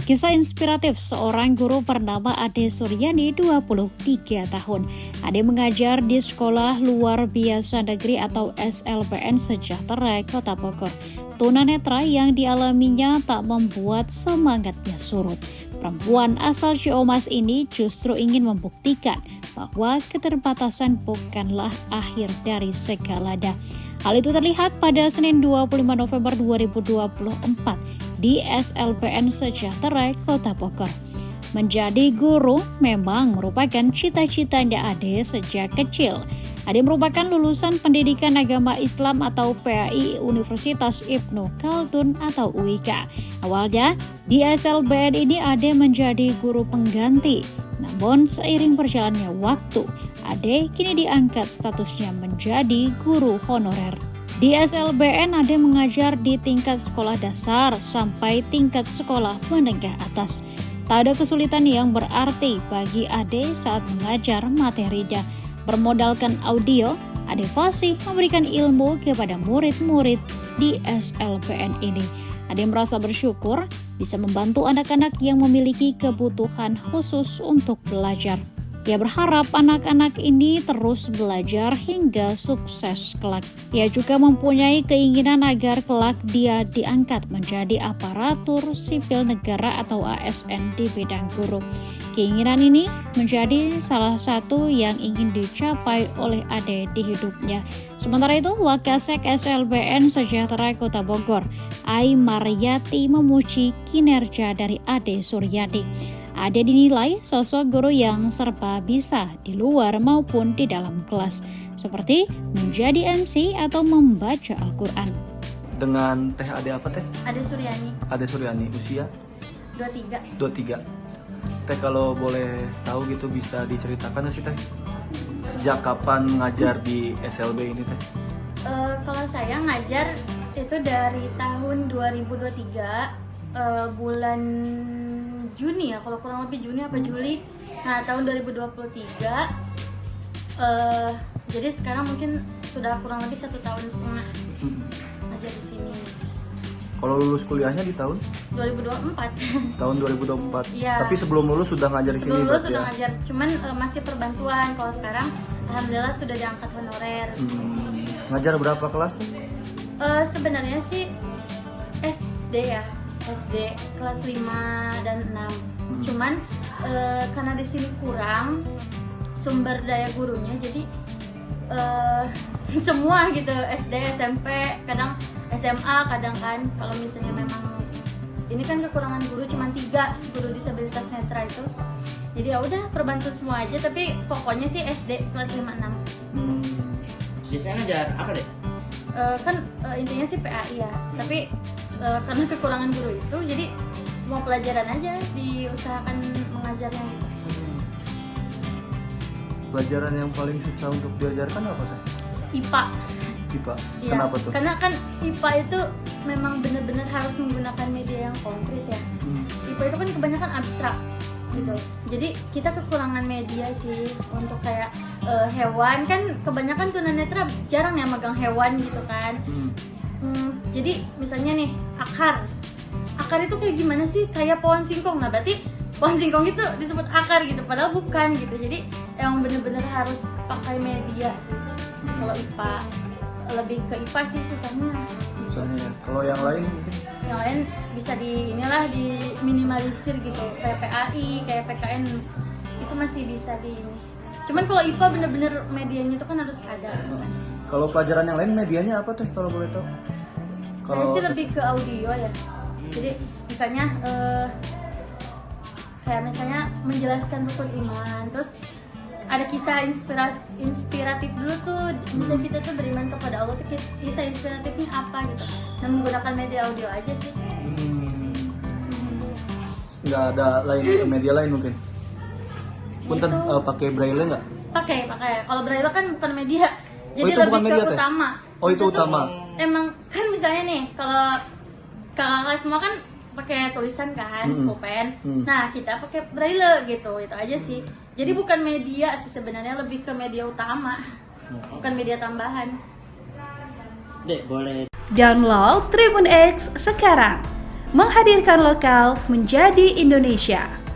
Kisah inspiratif seorang guru bernama Ade Suryani, 23 tahun. Ade mengajar di Sekolah Luar Biasa Negeri atau SLBN Sejahtera, Kota Bogor. Tunanetra yang dialaminya tak membuat semangatnya surut. Perempuan asal Ciamis ini justru ingin membuktikan bahwa keterbatasan bukanlah akhir dari segalanya. Hal itu terlihat pada Senin 25 November 2024 di SLBN Sejahtera, Kota Bogor. Menjadi guru memang merupakan cita-citanya Ade sejak kecil. Ade merupakan lulusan pendidikan agama Islam atau PAI Universitas Ibnu Khaldun atau UIK. Awalnya di SLBN ini Ade menjadi guru pengganti. Namun seiring berjalannya waktu, Ade kini diangkat statusnya menjadi guru honorer. Di SLBN Ade mengajar di tingkat sekolah dasar sampai tingkat sekolah menengah atas. Tak ada kesulitan yang berarti bagi Ade saat mengajar materinya. Bermodalkan audio, Ade fasih memberikan ilmu kepada murid-murid di SLBN ini. Ade merasa bersyukur bisa membantu anak-anak yang memiliki kebutuhan khusus untuk belajar. Ia berharap anak-anak ini terus belajar hingga sukses kelak. Ia juga mempunyai keinginan agar kelak dia diangkat menjadi aparatur sipil negara atau ASN di bidang guru. Keinginan ini menjadi salah satu yang ingin dicapai oleh Ade di hidupnya. Sementara itu, Wakasek SLBN Sejahtera Kota Bogor, Ai Maryati, memuji kinerja dari Ade Suryani. Ade dinilai sosok guru yang serba bisa di luar maupun di dalam kelas, seperti menjadi MC atau membaca Al-Quran. Dengan Teh Ade apa Teh? Ade Suryani. Ade Suryani, usia? 23. Teh kalau boleh tahu gitu bisa diceritakan sih Teh? Sejak kapan ngajar di SLB ini Teh? Kalau saya ngajar itu dari tahun 2023 bulan Juni ya, kalau kurang lebih Juni apa Juli. Nah, tahun 2023 jadi sekarang mungkin sudah kurang lebih 1,5 tahun ngajar di sini. Kalau lulus kuliahnya di tahun? 2024. Tahun 2024. Iya. Tapi sebelum lulus sudah ngajar di sini. Sebelum lulus sudah ngajar, cuman masih perbantuan. Kalau sekarang alhamdulillah sudah diangkat honorer. Ngajar berapa kelas tuh? Sebenarnya sih SD ya. SD kelas 5 dan 6. Cuman karena di sini kurang sumber daya gurunya, jadi semua gitu, SD, SMP, kadang SMA, kadang kan kalau misalnya memang ini kan kekurangan guru cuma 3 guru disabilitas netra itu. Jadi ya udah perbantu semua aja, tapi pokoknya sih SD kelas 5 6. Biasanya ngajar apa deh? Intinya sih PAI ya. Tapi karena kekurangan guru itu, jadi semua pelajaran aja diusahakan mengajarnya gitu. Pelajaran yang paling susah untuk diajarkan apa Teh? IPA. IPA. Iya, Kenapa tuh? karena kan IPA itu memang benar-benar harus menggunakan media yang konkret ya. IPA itu kan kebanyakan abstrak gitu. Jadi kita kekurangan media sih untuk kayak hewan, kan kebanyakan tunanetra jarang ya megang hewan gitu kan. Jadi misalnya nih akar itu kayak gimana sih, kayak pohon singkong. Nah berarti pohon singkong itu disebut akar gitu, padahal bukan gitu. Jadi emang bener-bener harus pakai media sih. Kalau IPA lebih ke IPA sih susahnya ya. Kalau yang lain mungkin? Yang lain bisa diminimalisir gitu, kayak PAI, kayak PKN itu masih bisa cuman kalau IPA bener-bener medianya itu kan harus ada. Kalau pelajaran yang lain medianya apa Teh kalau boleh tahu? Saya sih lebih ke audio ya. Jadi misalnya kayak misalnya menjelaskan rukun iman, terus ada kisah inspiratif dulu tuh. Misalnya kita tuh beriman kepada Allah, tuh kisah inspiratifnya apa gitu. Dan menggunakan media audio aja sih. Nggak ada media lain mungkin? Punten pakai braille nggak? Pakai. Kalau braille kan bukan media. Jadi itu lebih bukan media, ke Teh? utama. Oh, itu Maksudnya tuh utama. Emang kan misalnya nih, kalau kakak semua kan pakai tulisan kan, pulpen. Nah, kita pakai braille gitu. Itu aja sih. Jadi bukan media sih sebenarnya, lebih ke media utama. Bukan media tambahan. Dek, boleh. Download Tribun X sekarang. Menghadirkan lokal menjadi Indonesia.